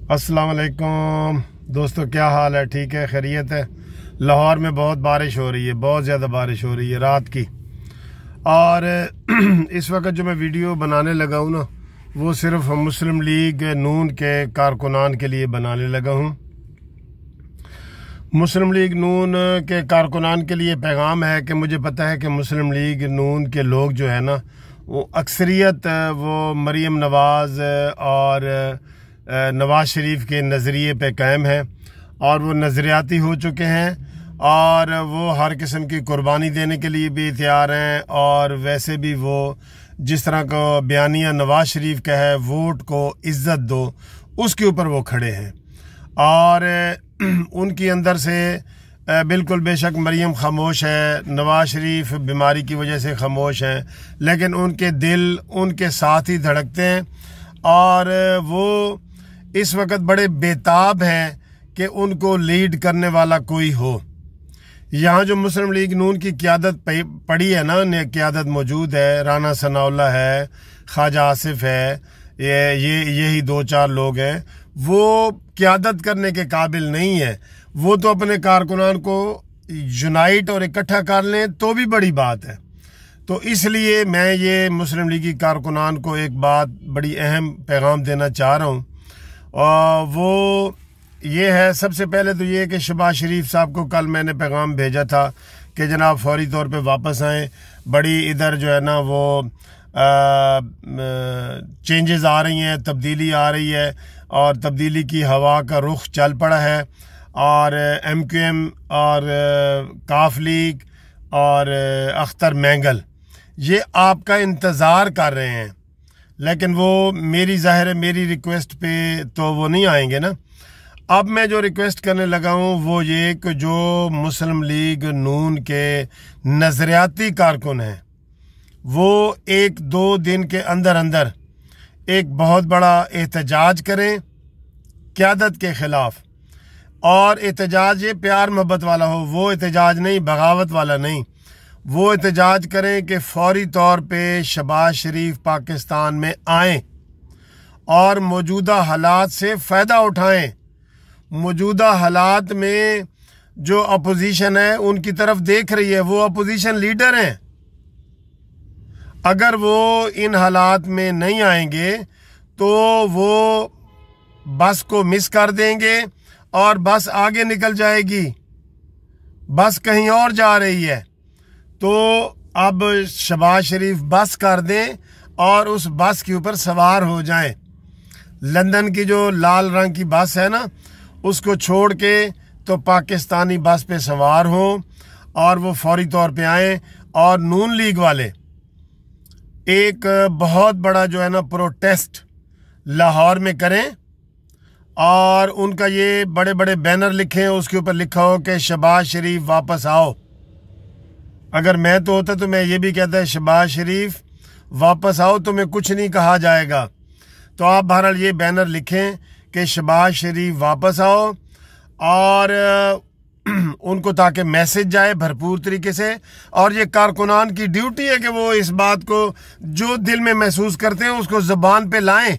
अस्सलाम वालेकुम दोस्तों, क्या हाल है? ठीक है, खैरियत है। लाहौर में बहुत बारिश हो रही है, बहुत ज़्यादा बारिश हो रही है रात की। और इस वक्त जो मैं वीडियो बनाने लगा हूँ ना, वो सिर्फ मुस्लिम लीग नून के कारकुनान के लिए बनाने लगा हूँ। मुस्लिम लीग नून के कारकुनान के लिए पैगाम है कि मुझे पता है कि मुस्लिम लीग नून के लोग जो है ना, वो अक्सरियत वो मरीम नवाज़ और नवाज़ शरीफ के नज़रिए पे कायम है और वो नज़रियाती हो चुके हैं और वो हर किस्म की कुर्बानी देने के लिए भी तैयार हैं। और वैसे भी वो जिस तरह का बयानिया नवाज़ शरीफ का है, वोट को इज़्ज़त दो, उसके ऊपर वो खड़े हैं। और उनकी अंदर से बिल्कुल बेशक मरीम खामोश है, नवाज़ शरीफ बीमारी की वजह से खामोश हैं, लेकिन उनके दिल उनके साथ ही धड़कते हैं और वो इस वक्त बड़े बेताब हैं कि उनको लीड करने वाला कोई हो। यहाँ जो मुस्लिम लीग नून की क़यादत पड़ी है ना, क़यादत मौजूद है, राना सनाउल्लाह है, ख्वाजा आसिफ है, यही दो चार लोग हैं। वो क़यादत करने के काबिल नहीं है। वो तो अपने कारकुनान को यूनाइट और इकट्ठा कर लें तो भी बड़ी बात है। तो इसलिए मैं ये मुस्लिम लीगी कारकुनान को एक बात, बड़ी अहम पैगाम देना चाह रहा हूँ। और वो ये है, सबसे पहले तो ये कि शहबाज शरीफ साहब को कल मैंने पैगाम भेजा था कि जनाब फौरी तौर पे वापस आएँ। बड़ी इधर जो है ना वो चेंजेस आ रही हैं, तब्दीली आ रही है और तब्दीली की हवा का रुख चल पड़ा है। और MQM और काफ लीग और अख्तर मैंगल ये आपका इंतज़ार कर रहे हैं, लेकिन वो मेरी ज़ाहिर है मेरी रिक्वेस्ट पे तो वो नहीं आएंगे ना। अब मैं जो रिक्वेस्ट करने लगा हूँ वो ये कि जो मुस्लिम लीग नून के नज़रियाती कारकुन हैं, वो 1-2 दिन के अंदर अंदर एक बहुत बड़ा एहतजाज करें क़यादत के ख़िलाफ़। और एहतजाज ये प्यार मोहब्बत वाला हो, वो एहतजाज नहीं, बगावत वाला नहीं। वो एहतजाज करें कि फौरी तौर पे शहबाज शरीफ पाकिस्तान में आएँ और मौजूदा हालात से फ़ायदा उठाएं। मौजूदा हालात में जो अपोजिशन है उनकी तरफ देख रही है, वो अपोजिशन लीडर हैं। अगर वो इन हालात में नहीं आएंगे तो वो बस को मिस कर देंगे और बस आगे निकल जाएगी, बस कहीं और जा रही है। तो अब शहबाज शरीफ बस कर दें और उस बस के ऊपर सवार हो जाएं। लंदन की जो लाल रंग की बस है ना, उसको छोड़ के तो पाकिस्तानी बस पे सवार हों और वो फौरी तौर पे आएँ। और नून लीग वाले एक बहुत बड़ा जो है ना प्रोटेस्ट लाहौर में करें और उनका ये बड़े बड़े बैनर लिखें, उसके ऊपर लिखा हो कि शहबाज शरीफ वापस आओ। अगर मैं तो होता तो मैं ये भी कहता है शहबाज शरीफ वापस आओ, तुम्हें कुछ नहीं कहा जाएगा। तो आप बहरहाल ये बैनर लिखें कि शहबाज शरीफ वापस आओ और उनको ताकि मैसेज जाए भरपूर तरीके से। और ये कारकुनान की ड्यूटी है कि वो इस बात को जो दिल में महसूस करते हैं उसको ज़बान पे लाएं।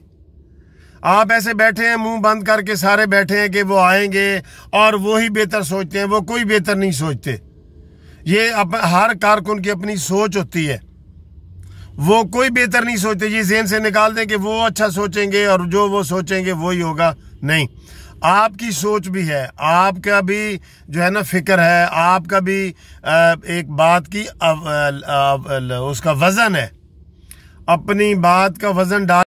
आप ऐसे बैठे हैं मुंह बंद करके, सारे बैठे हैं कि वो आएंगे और वो ही बेहतर सोचते हैं, वो कोई बेहतर नहीं सोचते। ये हर कारकुन की अपनी सोच होती है, वो कोई बेहतर नहीं सोचते। ये ज़हन से निकाल दें कि वो अच्छा सोचेंगे और जो वो सोचेंगे वही होगा, नहीं। आपकी सोच भी है, आपका भी जो है ना फिक्र है, आपका भी एक बात की उसका वज़न है, अपनी बात का वज़न डाल